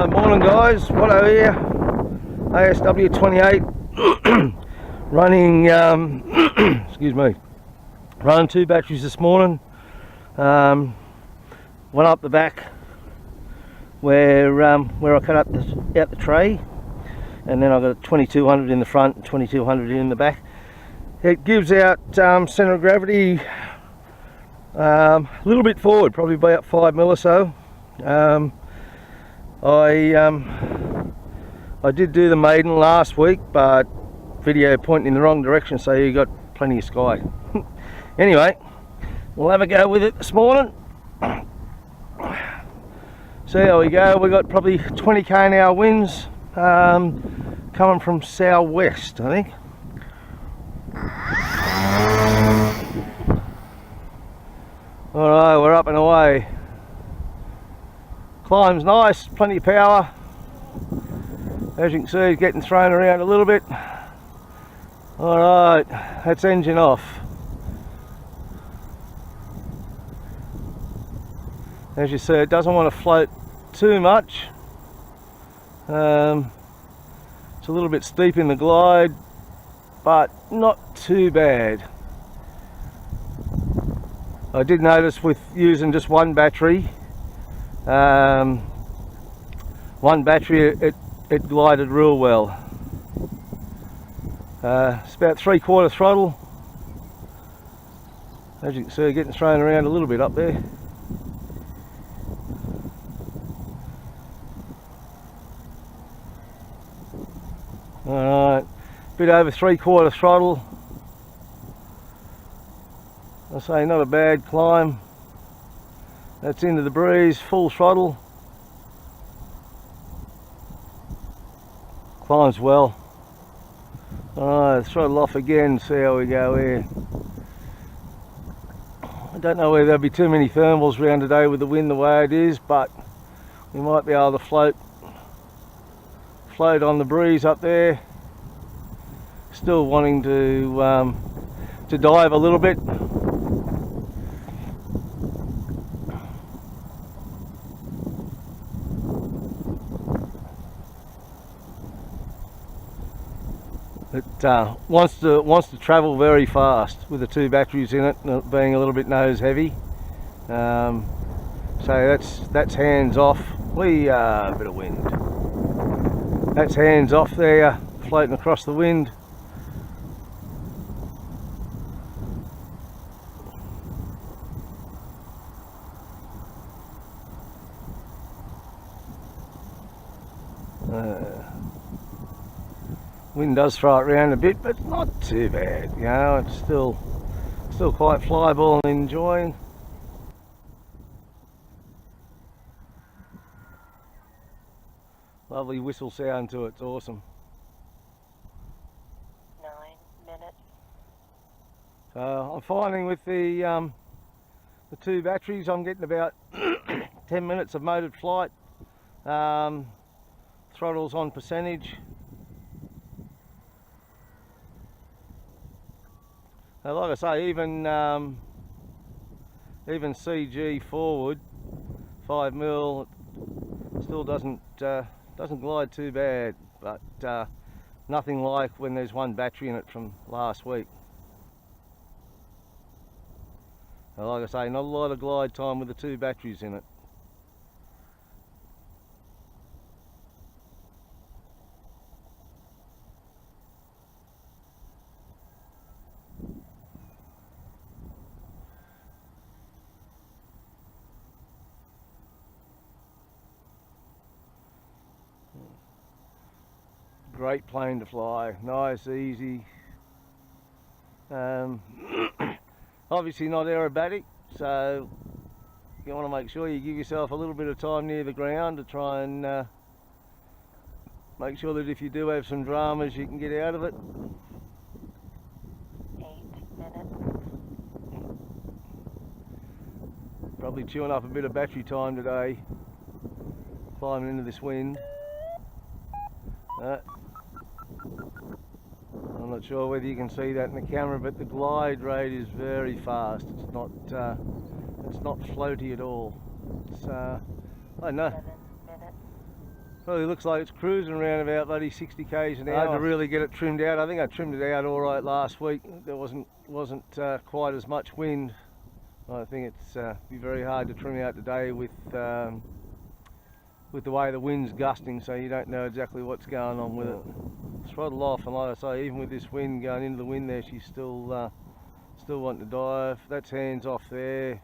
Morning guys, Watto here, ASW 28, running, excuse me, running 2 batteries this morning. One up the back where I cut up out the tray, and then I've got a 2200 in the front and 2200 in the back. It gives out centre of gravity a little bit forward, probably about 5 mil or so. I did do the maiden last week, but video pointing in the wrong direction, so you got plenty of sky. Anyway, we'll have a go with it this morning. See how we go. We got probably 20 km/h winds coming from southwest, I think. Alright, we're up and away. Climb's nice, plenty of power. As you can see, it's getting thrown around a little bit. Alright, that's engine off. As you see, it doesn't want to float too much. It's a little bit steep in the glide, but not too bad. I did notice with using just one battery, it glided real well. It's about 3/4 throttle. As you can see, getting thrown around a little bit up there. Alright, bit over 3/4 throttle. I say not a bad climb. That's into the breeze, full throttle. Climbs well. Alright, throttle off again, see how we go here. I don't know whether there'll be too many thermals around today with the wind the way it is, but we might be able to float on the breeze up there. Still wanting to dive a little bit. It wants to travel very fast with the 2 batteries in it, being a little bit nose heavy. So that's hands off. A bit of wind. That's hands off there, floating across the wind. Wind does throw it around a bit, but not too bad. You know, it's still quite flyable and enjoying. Lovely whistle sound to it. It's awesome. 9 minutes. So I'm finding with the 2 batteries, I'm getting about 10 minutes of motored flight. Throttle's on percentage. Like I say, even CG forward 5 mil still doesn't glide too bad, but nothing like when there's 1 battery in it from last week. Like I say, not a lot of glide time with the 2 batteries in it. Great plane to fly, nice, easy. Obviously not aerobatic, so you want to make sure you give yourself a little bit of time near the ground to try and make sure that if you do have some dramas you can get out of it. 8 minutes. Probably chewing up a bit of battery time today, climbing into this wind. I'm not sure whether you can see that in the camera, but the glide rate is very fast. It's not floaty at all. It's I know. 7 minutes. Well, it looks like it's cruising around about bloody 60 k's an hour. Hard to really get it trimmed out. I think I trimmed it out all right last week. There wasn't quite as much wind. I think it's be very hard to trim out today with the way the wind's gusting, so you don't know exactly what's going on with it. Throttle off, and like I say, even with this wind going into the wind there, she's still wanting to dive. That's hands off there.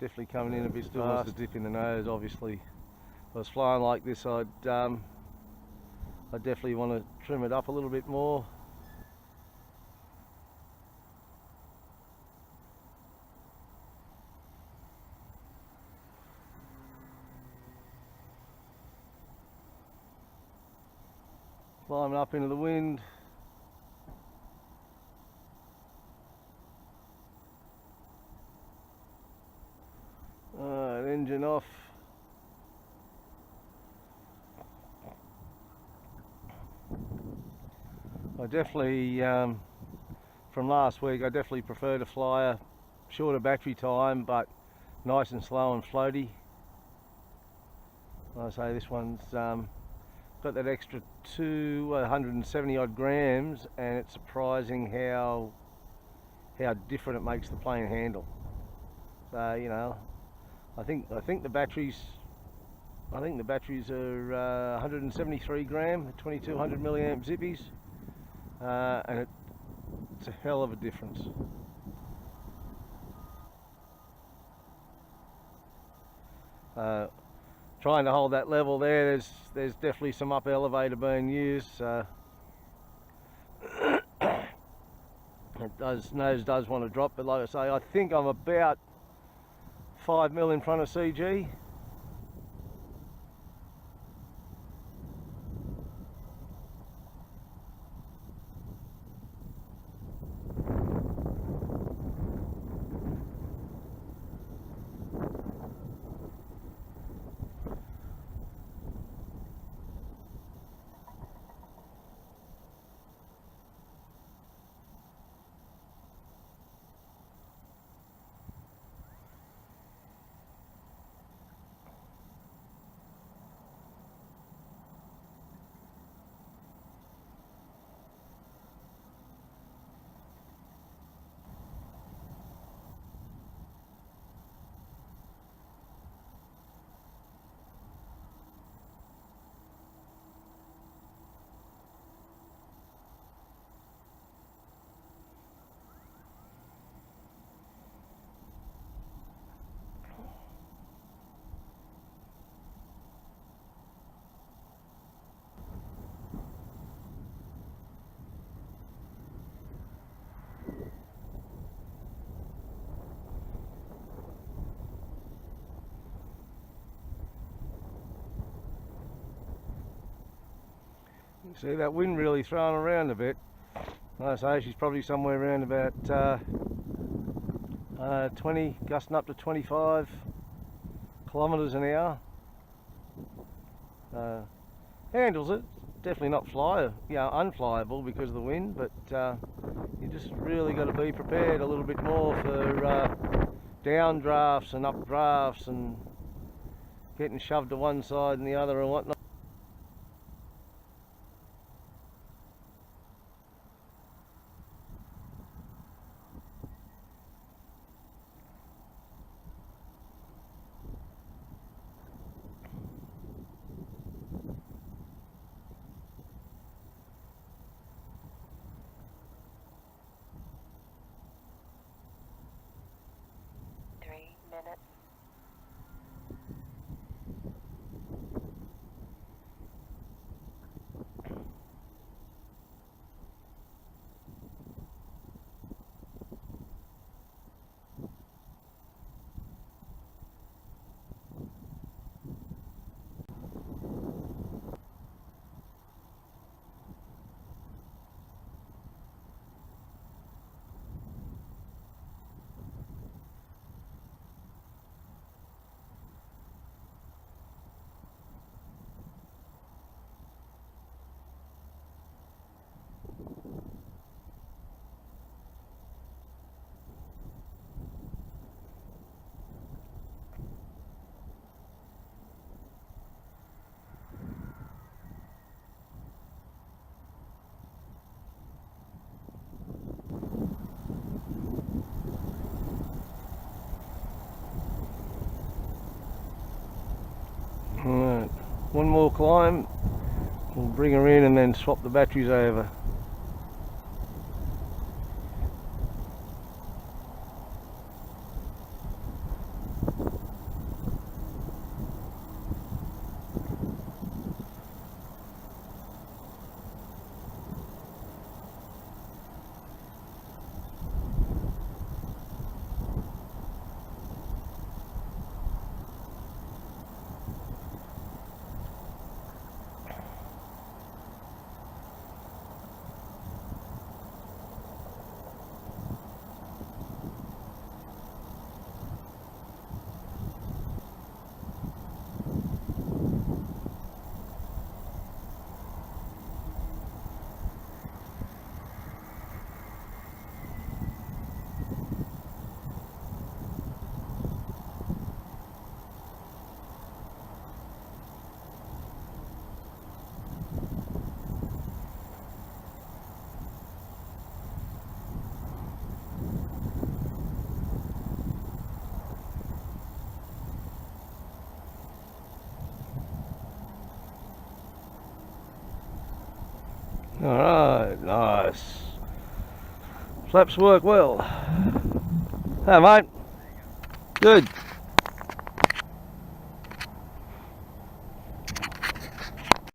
Definitely coming in a bit still fast. Wants to dip in the nose, obviously. If I was flying like this, I'd definitely want to trim it up a little bit more. Climbing up into the wind. Alright, engine off. I definitely, from last week, I definitely prefer to fly a shorter battery time, but nice and slow and floaty. Like I say, this one's got that extra 270 odd grams, and it's surprising how different it makes the plane handle. So, you know, I think the batteries are 173 gram, 2200 milliamp zippies, and it's a hell of a difference. Trying to hold that level there, there's definitely some up elevator being used, so nose does want to drop, but like I say, I think I'm about 5 mil in front of CG. You see that wind really throwing around a bit. Like I say, she's probably somewhere around about 20, gusting up to 25 kilometres an hour. Handles it. Definitely not unflyable because of the wind, but you just really got to be prepared a little bit more for down drafts and up drafts and getting shoved to one side and the other and whatnot. Minutes. one more climb. We'll bring her in and then swap the batteries over. Alright, nice. Flaps work well. Hey mate. Good.